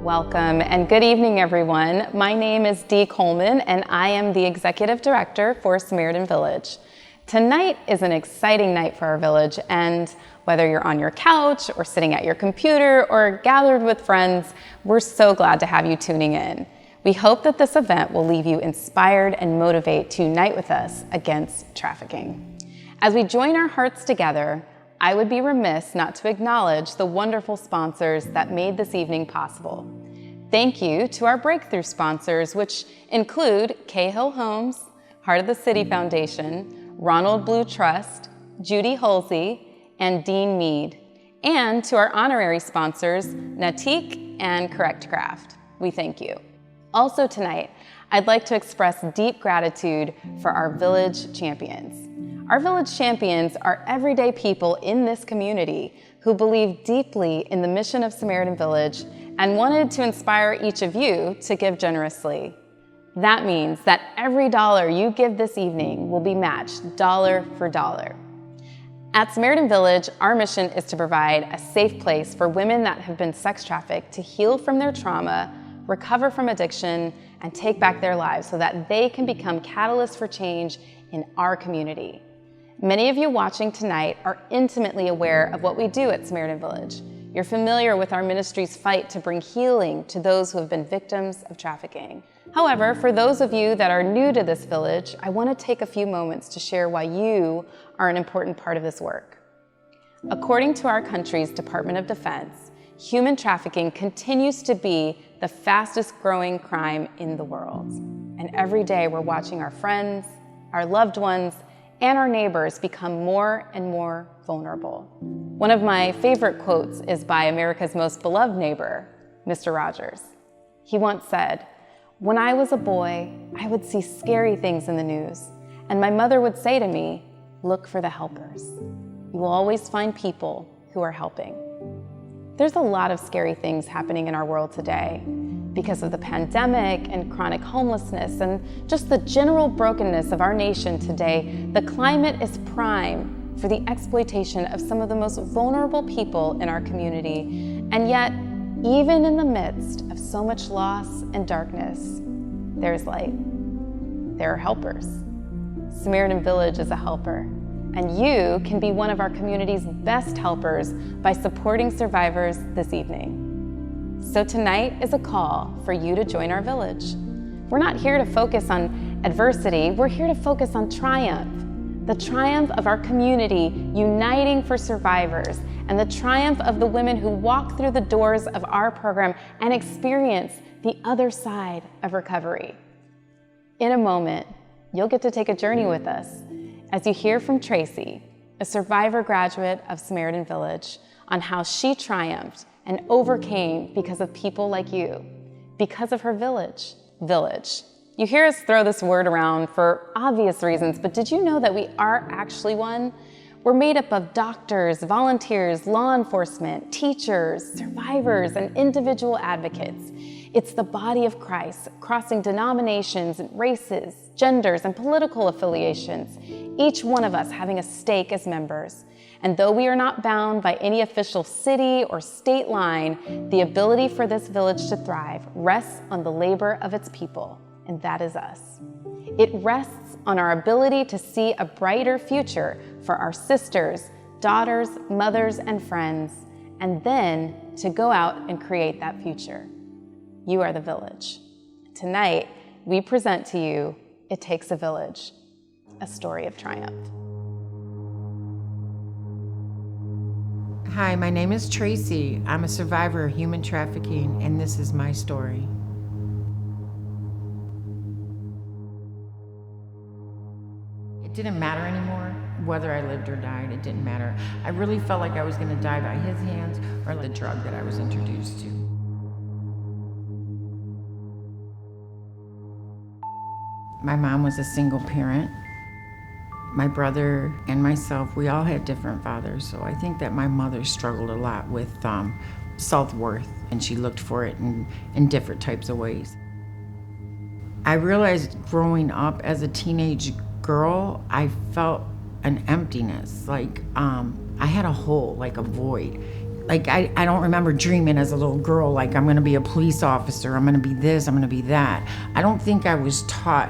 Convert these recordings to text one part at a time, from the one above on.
Welcome and good evening, everyone. My name is Dee Coleman and I am the Executive Director for Samaritan Village. Tonight is an exciting night for our village, and whether you're on your couch or sitting at your computer or gathered with friends, we're so glad to have you tuning in. We hope that this event will leave you inspired and motivate to unite with us against trafficking. As we join our hearts together, I would be remiss not to acknowledge the wonderful sponsors that made this evening possible. Thank you to our breakthrough sponsors, which include Cahill Homes, Heart of the City Foundation, Ronald Blue Trust, Judy Holsey, and Dean Mead, and to our honorary sponsors, Natik and Correct Craft. We thank you. Also tonight, I'd like to express deep gratitude for our village champions. Our village champions are everyday people in this community who believe deeply in the mission of Samaritan Village and wanted to inspire each of you to give generously. That means that every dollar you give this evening will be matched dollar for dollar. At Samaritan Village, our mission is to provide a safe place for women that have been sex trafficked to heal from their trauma, recover from addiction, and take back their lives so that they can become catalysts for change in our community. Many of you watching tonight are intimately aware of what we do at Samaritan Village. You're familiar with our ministry's fight to bring healing to those who have been victims of trafficking. However, for those of you that are new to this village, I want to take a few moments to share why you are an important part of this work. According to our country's Department of Defense, human trafficking continues to be the fastest growing crime in the world. And every day we're watching our friends, our loved ones, and our neighbors become more and more vulnerable. One of my favorite quotes is by America's most beloved neighbor, Mr. Rogers. He once said, "When I was a boy, I would see scary things in the news, and my mother would say to me, 'Look for the helpers. You will always find people who are helping.'" There's a lot of scary things happening in our world today. Because of the pandemic and chronic homelessness and just the general brokenness of our nation today, the climate is prime for the exploitation of some of the most vulnerable people in our community. And yet, even in the midst of so much loss and darkness, there's light. There are helpers. Samaritan Village is a helper, and you can be one of our community's best helpers by supporting survivors this evening. So tonight is a call for you to join our village. We're not here to focus on adversity, we're here to focus on triumph. The triumph of our community uniting for survivors, and the triumph of the women who walk through the doors of our program and experience the other side of recovery. In a moment, you'll get to take a journey with us as you hear from Tracy, a survivor graduate of Samaritan Village, on how she triumphed and overcame because of people like you, because of her village. Village. You hear us throw this word around for obvious reasons, but did you know that we are actually one? We're made up of doctors, volunteers, law enforcement, teachers, survivors, and individual advocates. It's the body of Christ, crossing denominations, races, genders, and political affiliations, each one of us having a stake as members. And though we are not bound by any official city or state line, the ability for this village to thrive rests on the labor of its people, and that is us. It rests on our ability to see a brighter future for our sisters, daughters, mothers, and friends, and then to go out and create that future. You are the village. Tonight, we present to you It Takes a Village, a story of triumph. Hi, my name is Tracy. I'm a survivor of human trafficking, and this is my story. It didn't matter anymore whether I lived or died. It didn't matter. I really felt like I was going to die by his hands or the drug that I was introduced to. My mom was a single parent. My brother and myself, we all had different fathers, so I think that my mother struggled a lot with self-worth, and she looked for it in different types of ways. I realized growing up as a teenage girl, I felt an emptiness, like I had a hole, like a void. Like, I don't remember dreaming as a little girl, like, I'm gonna be a police officer, I'm gonna be this, I'm gonna be that. I don't think I was taught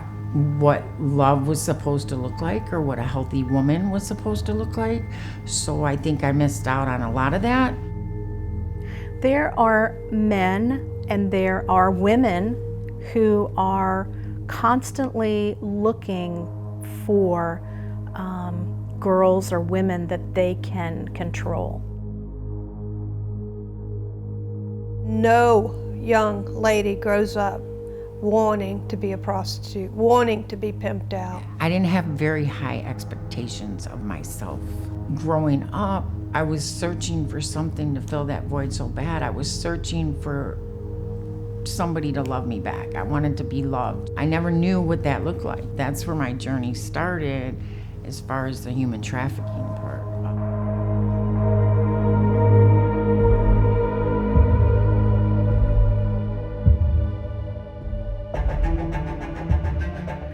what love was supposed to look like or what a healthy woman was supposed to look like. So I think I missed out on a lot of that. There are men and there are women who are constantly looking for girls or women that they can control. No young lady grows up wanting to be a prostitute, wanting to be pimped out. I didn't have very high expectations of myself. Growing up, I was searching for something to fill that void so bad. I was searching for somebody to love me back. I wanted to be loved. I never knew what that looked like. That's where my journey started as far as the human trafficking part.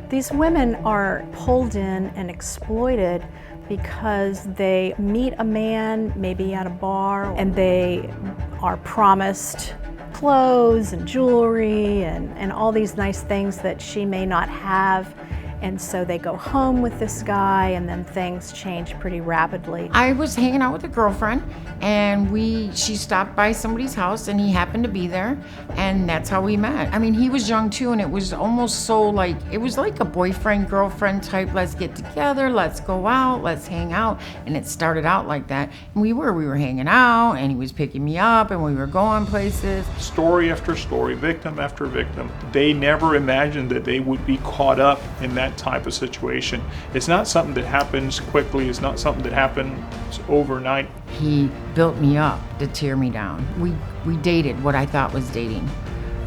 These women are pulled in and exploited because they meet a man, maybe at a bar, and they are promised clothes and jewelry and all these nice things that she may not have. And so they go home with this guy, and then things change pretty rapidly. I was hanging out with a girlfriend, and she stopped by somebody's house, and he happened to be there, and that's how we met. I mean, he was young too, and it was almost so like, it was like a boyfriend, girlfriend type, let's get together, let's go out, let's hang out. And it started out like that. And we were hanging out, and he was picking me up, and we were going places. Story after story, victim after victim. They never imagined that they would be caught up in that type of situation. It's not something that happens quickly. It's not something that happens overnight. He built me up to tear me down. We dated what I thought was dating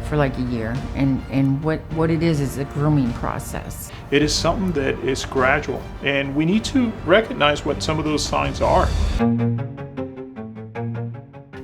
for like a year, and what it is a grooming process. It is something that is gradual, and we need to recognize what some of those signs are.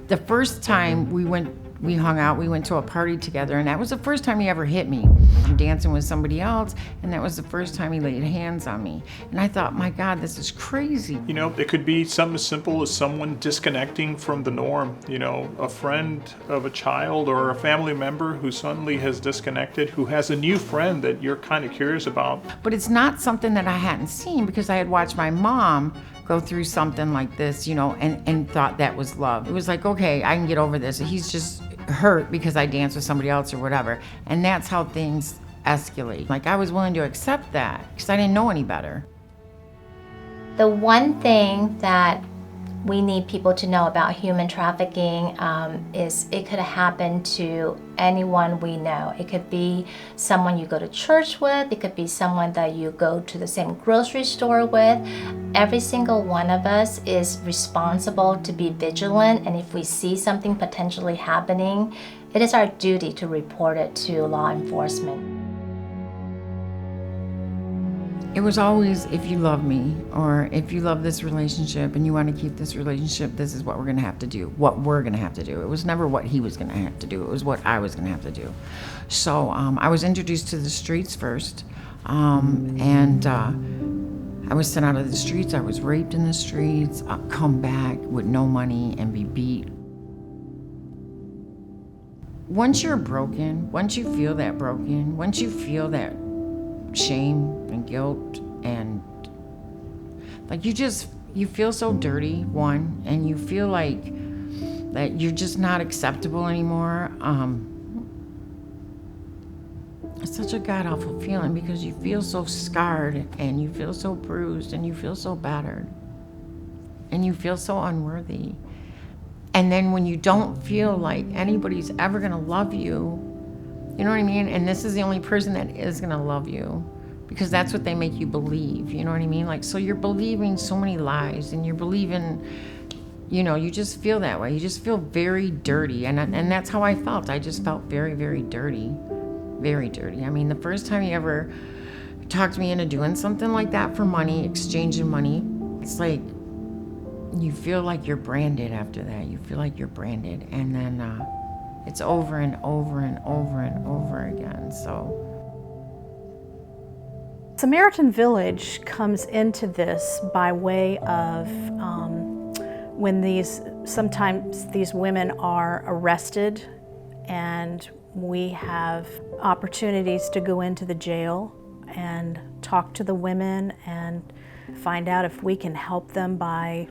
The first time we hung out, we went to a party together, and that was the first time he ever hit me. I'm dancing with somebody else, and that was the first time he laid hands on me. And I thought, my God, this is crazy. You know, it could be something as simple as someone disconnecting from the norm. You know, a friend of a child or a family member who suddenly has disconnected, who has a new friend that you're kind of curious about. But it's not something that I hadn't seen, because I had watched my mom go through something like this, you know, and thought that was love. It was like, okay, I can get over this. He's just hurt because I danced with somebody else or whatever. And that's how things escalate. Like, I was willing to accept that because I didn't know any better. The one thing that we need people to know about human trafficking is it could happen to anyone we know. It could be someone you go to church with, it could be someone that you go to the same grocery store with. Every single one of us is responsible to be vigilant, and if we see something potentially happening, it is our duty to report it to law enforcement. It was always, if you love me, or if you love this relationship and you want to keep this relationship, this is what we're going to have to do, what we're going to have to do. It was never what he was going to have to do. It was what I was going to have to do. So I was introduced to the streets first, and I was sent out of the streets. I was raped in the streets, come back with no money and be beat. Once you're broken, once you feel that broken, once you feel that shame and guilt, and like you feel so dirty, one, and you feel like that you're just not acceptable anymore. It's such a god-awful feeling because you feel so scarred and you feel so bruised and you feel so battered and you feel so unworthy. And then when you don't feel like anybody's ever gonna love you, you know what I mean? And this is the only person that is gonna love you, because that's what they make you believe, you know what I mean? Like, so you're believing so many lies, and you're believing, you know, you just feel that way. You just feel very dirty, and that's how I felt. I just felt very, very dirty, very dirty. I mean, the first time he ever talked me into doing something like that for money, exchanging money, it's like, you feel like you're branded after that. You feel like you're branded, and then it's over and over and over and over again, so. Samaritan Village comes into this by way of when these Sometimes these women are arrested, and we have opportunities to go into the jail and talk to the women and find out if we can help them by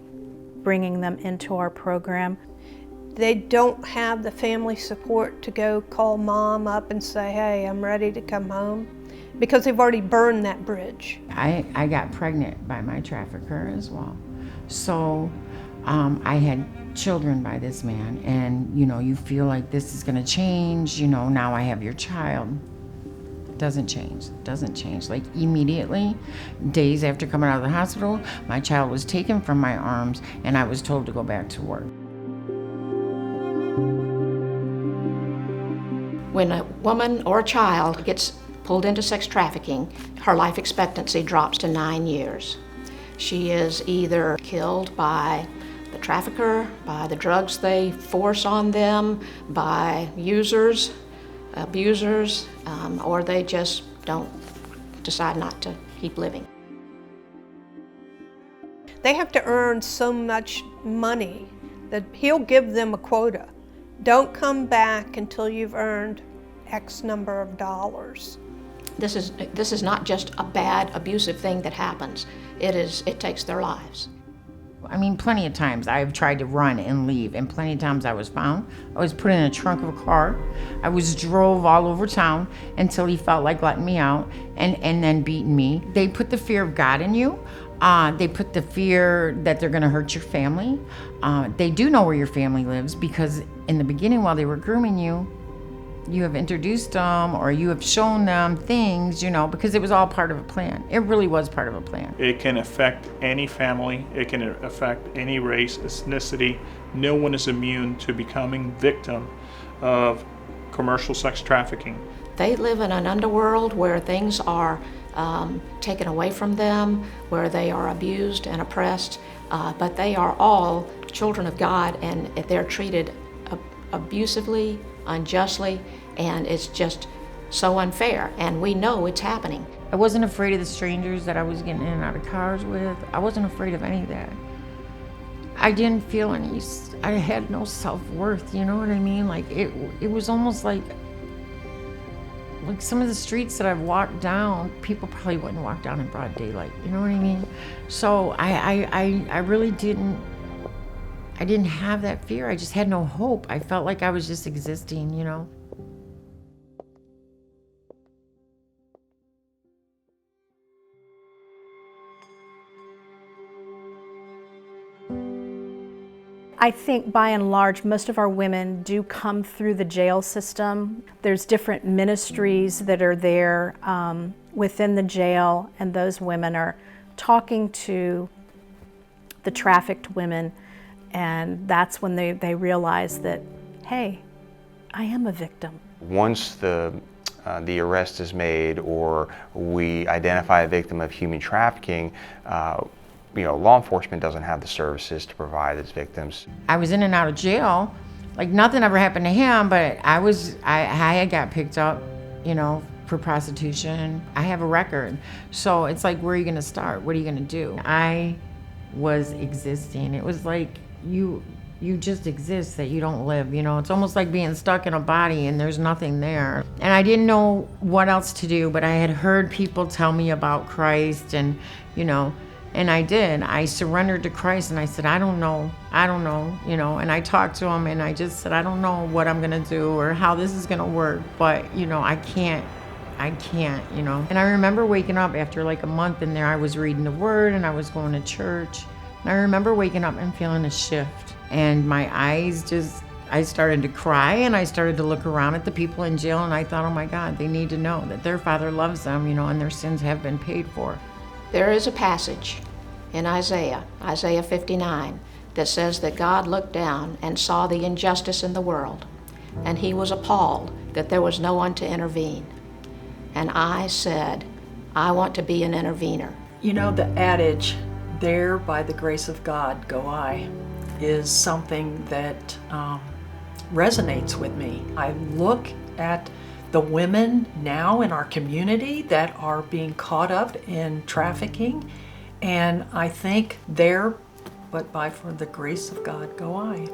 bringing them into our program. They don't have the family support to go call mom up and say, hey, I'm ready to come home, because they've already burned that bridge. I got pregnant by my trafficker as well. So I had children by this man, and you feel like this is gonna change, now I have your child. Doesn't change. Like immediately, days after coming out of the hospital, my child was taken from my arms and I was told to go back to work. When a woman or a child gets pulled into sex trafficking, her life expectancy drops to 9 years. She is either killed by the trafficker, by the drugs they force on them, by users, abusers, or they just decide not to keep living. They have to earn so much money that he'll give them a quota. Don't come back until you've earned X number of dollars. This is not just a bad, abusive thing that happens. It takes their lives. I mean, plenty of times I've tried to run and leave, and plenty of times I was found. I was put in a trunk of a car. I was drove all over town until he felt like letting me out, and then beating me. They put the fear of God in you. They put the fear that they're gonna hurt your family. They do know where your family lives, because in the beginning, while they were grooming you, you have introduced them or you have shown them things, because it was all part of a plan. It really was part of a plan. It can affect any family. It can affect any race, ethnicity. No one is immune to becoming victim of commercial sex trafficking. They live in an underworld where things are taken away from them, where they are abused and oppressed, but they are all children of God, and they're treated abusively, unjustly, and it's just so unfair, and we know it's happening. I wasn't afraid of the strangers that I was getting in and out of cars with. I wasn't afraid of any of that. I didn't feel I had no self-worth, you know what I mean? Like it was almost like some of the streets that I've walked down, people probably wouldn't walk down in broad daylight, you know what I mean? So I really didn't have that fear. I just had no hope. I felt like I was just existing, I think by and large, most of our women do come through the jail system. There's different ministries that are there within the jail, and those women are talking to the trafficked women, and that's when they realize that, hey, I am a victim. Once the arrest is made or we identify a victim of human trafficking, law enforcement doesn't have the services to provide its victims. I was in and out of jail. Like nothing ever happened to him, but I had got picked up, for prostitution. I have a record. So it's like, where are you gonna start? What are you gonna do? I was existing. It was like you just exist, that you don't live, It's almost like being stuck in a body and there's nothing there. And I didn't know what else to do, but I had heard people tell me about Christ, and, and I did. I surrendered to Christ, and I said, I don't know, and I talked to him, and I just said, I don't know what I'm gonna do or how this is gonna work, but, I can't, And I remember waking up after like a month in there. I was reading the Word, and I was going to church, and I remember waking up and feeling a shift, and my eyes I started to cry, and I started to look around at the people in jail, and I thought, oh my God, they need to know that their Father loves them, and their sins have been paid for. There is a passage in Isaiah 59, that says that God looked down and saw the injustice in the world, and he was appalled that there was no one to intervene. And I said, I want to be an intervener. The adage, there by the grace of God go I, is something that resonates with me. I look at the women now in our community that are being caught up in trafficking, and I think their but for the grace of God go I.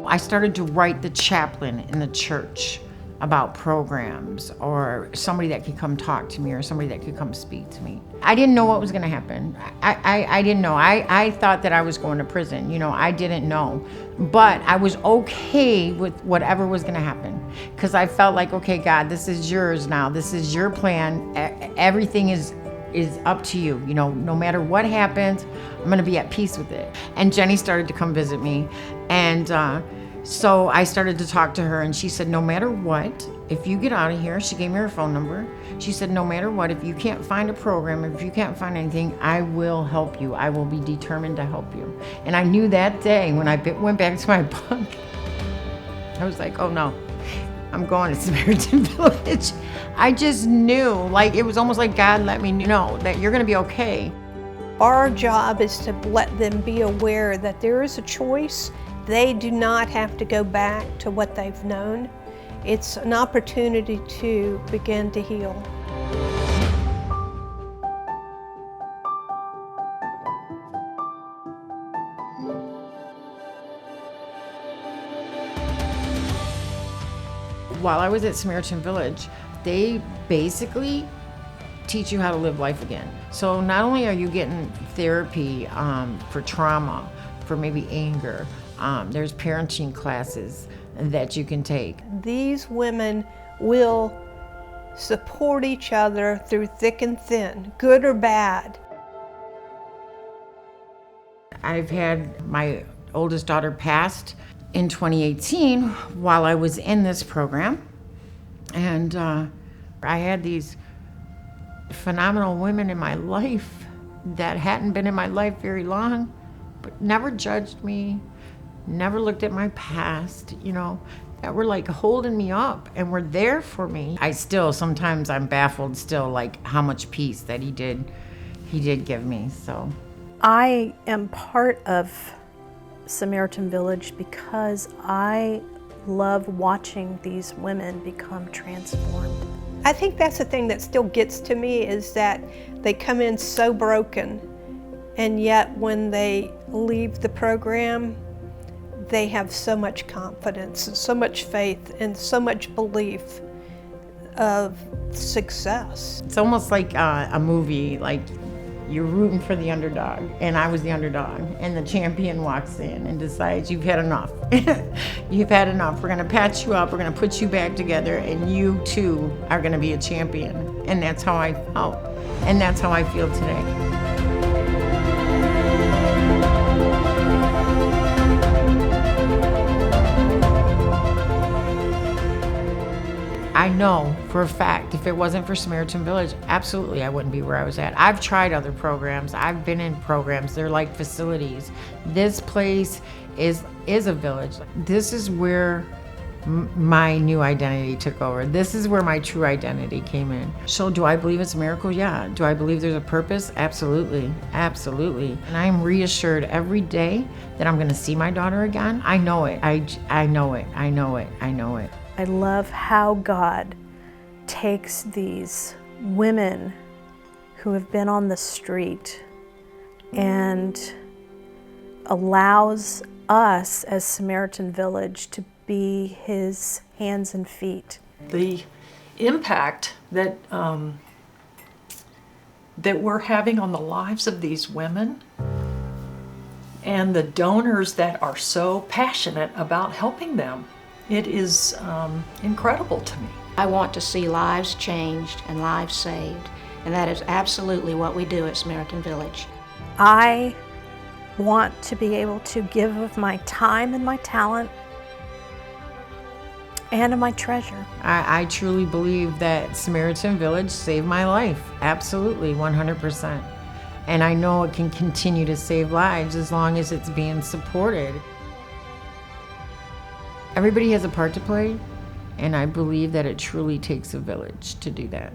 I started to write the chaplain in the church about programs or somebody that could come talk to me or somebody that could come speak to me. I didn't know what was going to happen. I didn't know. I thought that I was going to prison. You know, I didn't know. But I was okay with whatever was going to happen because I felt like, okay, God, this is yours now. This is your plan. Everything is up to you. You know, no matter what happens, I'm going to be at peace with it. And Jenny started to come visit me. And so I started to talk to her, and she said, no matter what, if you get out of here, she gave me her phone number. She said, no matter what, if you can't find a program, if you can't find anything, I will help you. I will be determined to help you. And I knew that day when I went back to my bunk, I was like, oh no, I'm going to Samaritan Village. I just knew, like, it was almost like God let me know that you're going to be okay. Our job is to let them be aware that there is a choice. They do not have to go back to what they've known. It's an opportunity to begin to heal. While I was at Samaritan Village, they basically teach you how to live life again. So not only are you getting therapy for trauma, for maybe anger, there's parenting classes that you can take. These women will support each other through thick and thin, good or bad. I've had my oldest daughter passed in 2018 while I was in this program. And I had these phenomenal women in my life that hadn't been in my life very long, but never judged me, never looked at my past, you know, that were like holding me up and were there for me. Sometimes I'm baffled still, like how much peace that he did give me, so. I am part of Samaritan Village because I love watching these women become transformed. I think that's the thing that still gets to me is that they come in so broken, and yet when they leave the program, they have so much confidence and so much faith and so much belief of success. It's almost like a movie, like you're rooting for the underdog, and I was the underdog, and the champion walks in and decides you've had enough. You've had enough. We're gonna patch you up, we're gonna put you back together, and you too are gonna be a champion. And that's how I felt, and that's how I feel today. I know for a fact, if it wasn't for Samaritan Village, absolutely I wouldn't be where I was at. I've tried other programs. I've been in programs. They're like facilities. This place is a village. This is where my new identity took over. This is where my true identity came in. So do I believe it's a miracle? Yeah. Do I believe there's a purpose? Absolutely. Absolutely. And I am reassured every day that I'm going to see my daughter again. I know it. I know it. I know it. I know it. I love how God takes these women who have been on the street and allows us as Samaritan Village to be His hands and feet. The impact that that we're having on the lives of these women and the donors that are so passionate about helping them. It is incredible to me. I want to see lives changed and lives saved, and that is absolutely what we do at Samaritan Village. I want to be able to give of my time and my talent and of my treasure. I truly believe that Samaritan Village saved my life. Absolutely, 100%. And I know it can continue to save lives as long as it's being supported. Everybody has a part to play, and I believe that it truly takes a village to do that.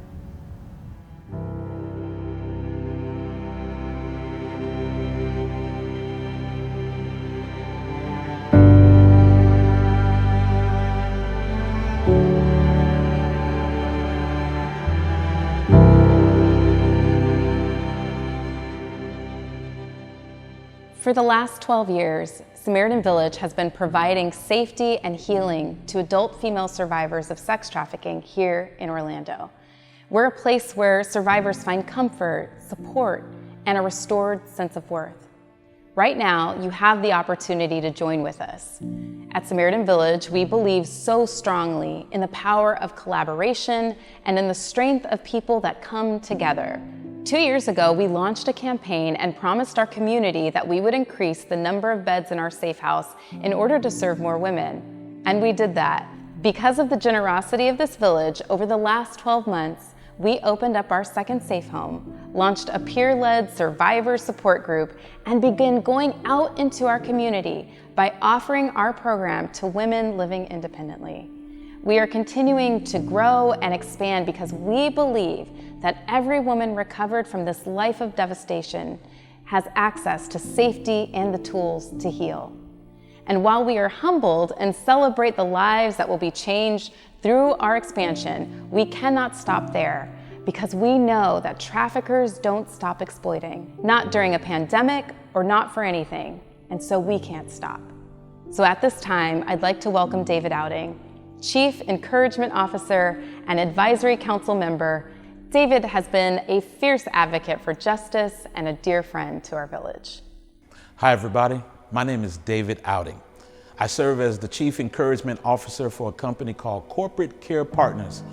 For the last 12 years, Samaritan Village has been providing safety and healing to adult female survivors of sex trafficking here in Orlando. We're a place where survivors find comfort, support, and a restored sense of worth. Right now, you have the opportunity to join with us. At Samaritan Village, we believe so strongly in the power of collaboration and in the strength of people that come together. 2 years ago, we launched a campaign and promised our community that we would increase the number of beds in our safe house in order to serve more women. And we did that. Because of the generosity of this village, over the last 12 months, we opened up our second safe home, launched a peer-led survivor support group, and began going out into our community by offering our program to women living independently. We are continuing to grow and expand because we believe that every woman recovered from this life of devastation has access to safety and the tools to heal. And while we are humbled and celebrate the lives that will be changed through our expansion, we cannot stop there because we know that traffickers don't stop exploiting, not during a pandemic or not for anything, and so we can't stop. So at this time, I'd like to welcome David Outing, Chief Encouragement Officer and Advisory Council member. David has been a fierce advocate for justice and a dear friend to our village. Hi everybody, my name is David Outing. I serve as the Chief Encouragement Officer for a company called Corporate Care Partners,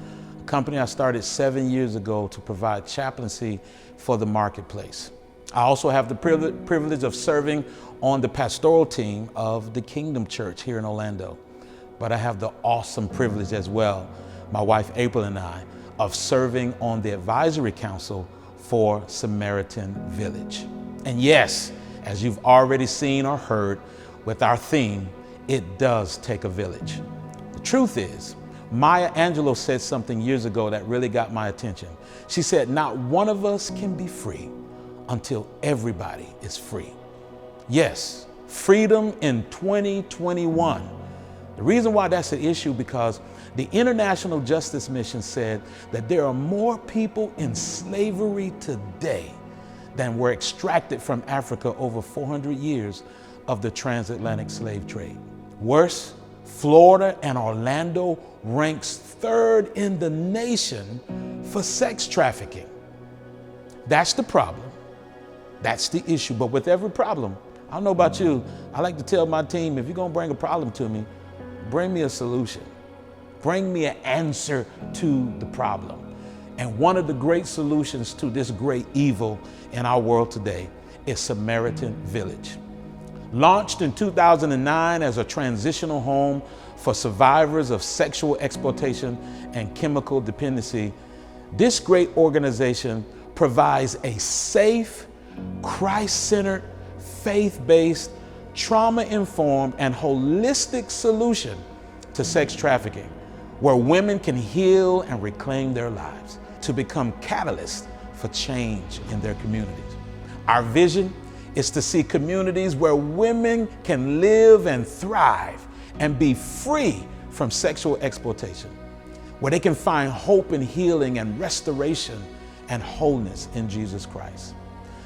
a company I started 7 years ago to provide chaplaincy for the marketplace. I also have the privilege of serving on the pastoral team of the Kingdom Church here in Orlando. But I have the awesome privilege as well, my wife April and I, of serving on the advisory council for Samaritan Village. And yes, as you've already seen or heard with our theme, it does take a village. The truth is, Maya Angelou said something years ago that really got my attention. She said, not one of us can be free until everybody is free. Yes, freedom in 2021. The reason why that's an issue because the International Justice Mission said that there are more people in slavery today than were extracted from Africa over 400 years of the transatlantic slave trade. Worse, Florida and Orlando ranks third in the nation for sex trafficking. That's the problem. That's the issue. But with every problem, I don't know about you, I like to tell my team, if you're gonna bring a problem to me, bring me a solution. Bring me an answer to the problem. And one of the great solutions to this great evil in our world today is Samaritan Village. Launched in 2009 as a transitional home for survivors of sexual exploitation and chemical dependency, this great organization provides a safe, Christ-centered, faith-based, trauma-informed, and holistic solution to sex trafficking, where women can heal and reclaim their lives to become catalysts for change in their communities. Our vision is to see communities where women can live and thrive and be free from sexual exploitation, where they can find hope and healing and restoration and wholeness in Jesus Christ.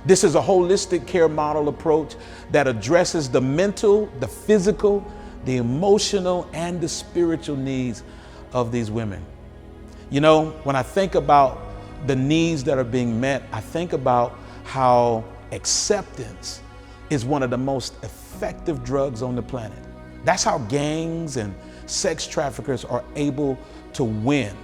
This is a holistic care model approach that addresses the mental, the physical, the emotional, and the spiritual needs of these women. You know, when I think about the needs that are being met, I think about how acceptance is one of the most effective drugs on the planet. That's how gangs and sex traffickers are able to win.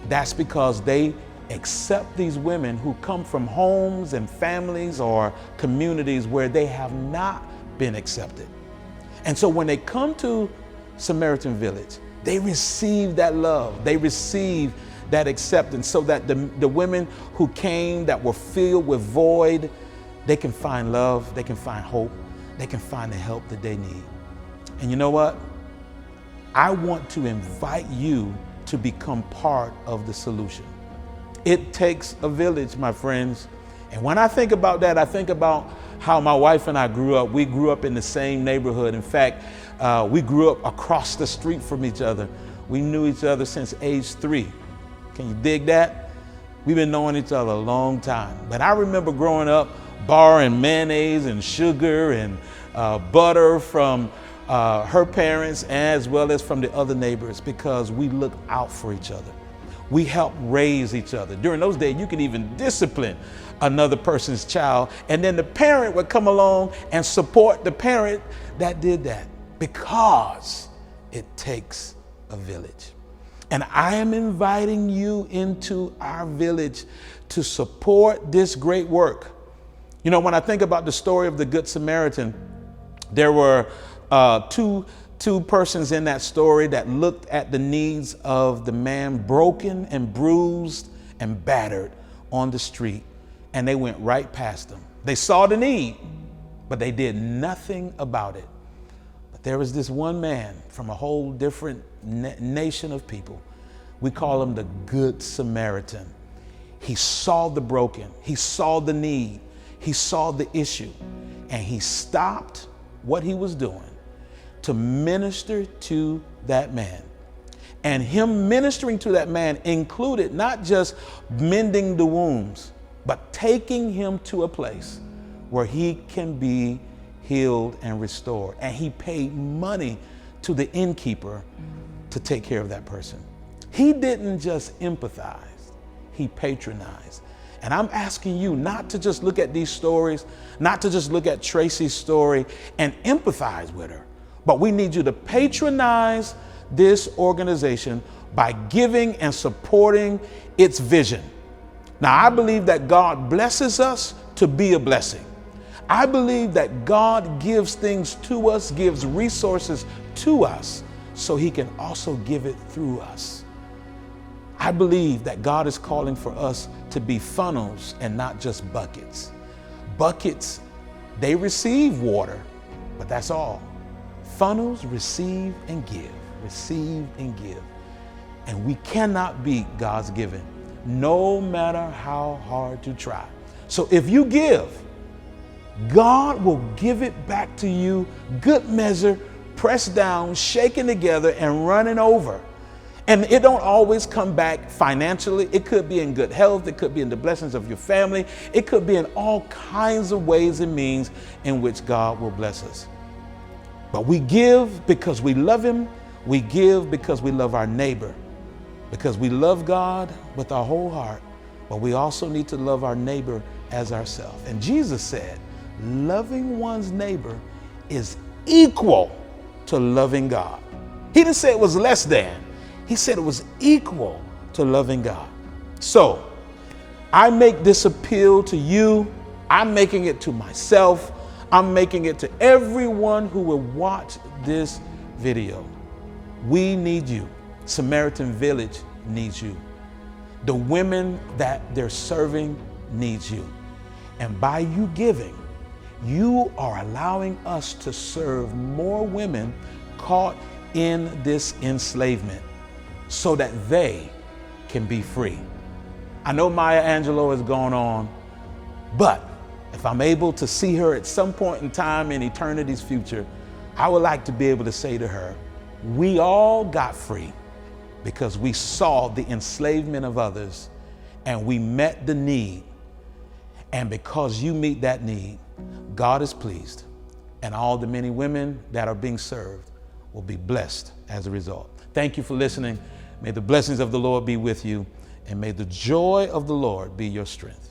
That's because they accept these women who come from homes and families or communities where they have not been accepted. And so when they come to Samaritan Village, they receive that love, they receive that acceptance so that the women who came that were filled with void, they can find love, they can find hope, they can find the help that they need. And you know what? I want to invite you to become part of the solution. It takes a village, my friends. And when I think about that, I think about how my wife and I grew up. We grew up in the same neighborhood. In fact, we grew up across the street from each other. We knew each other since age 3. Can you dig that? We've been knowing each other a long time. But I remember growing up borrowing mayonnaise and sugar and butter from her parents as well as from the other neighbors, because we look out for each other. We help raise each other. During those days, you could even discipline another person's child, and then the parent would come along and support the parent that did that, because it takes a village. And I am inviting you into our village to support this great work. You know, when I think about the story of the Good Samaritan, there were two persons in that story that looked at the needs of the man broken and bruised and battered on the street, and they went right past him. They saw the need, but they did nothing about it. But there was this one man from a whole different nation of people. We call him the Good Samaritan. He saw the broken, he saw the need, he saw the issue, and he stopped what he was doing to minister to that man. And him ministering to that man included not just mending the wounds, but taking him to a place where he can be healed and restored. And he paid money to the innkeeper to take care of that person. He didn't just empathize, he patronized. And I'm asking you not to just look at these stories, not to just look at Tracy's story and empathize with her, but we need you to patronize this organization by giving and supporting its vision. Now, I believe that God blesses us to be a blessing. I believe that God gives things to us, gives resources to us, so he can also give it through us. I believe that God is calling for us to be funnels and not just buckets. Buckets, they receive water, but that's all. Funnels receive and give, receive and give. And we cannot beat God's giving, no matter how hard you try. So if you give, God will give it back to you, good measure, pressed down, shaken together, and running over. And it don't always come back financially. It could be in good health. It could be in the blessings of your family. It could be in all kinds of ways and means in which God will bless us. But we give because we love him. We give because we love our neighbor, because we love God with our whole heart, but we also need to love our neighbor as ourselves. And Jesus said, loving one's neighbor is equal to loving God. He didn't say it was less than. He said it was equal to loving God. So I make this appeal to you. I'm making it to myself. I'm making it to everyone who will watch this video. We need you. Samaritan Village needs you. The women that they're serving needs you. And by you giving, you are allowing us to serve more women caught in this enslavement so that they can be free. I know Maya Angelou has gone on, but if I'm able to see her at some point in time in eternity's future, I would like to be able to say to her, we all got free because we saw the enslavement of others and we met the need. And because you meet that need, God is pleased, and all the many women that are being served will be blessed as a result. Thank you for listening. May the blessings of the Lord be with you, and may the joy of the Lord be your strength.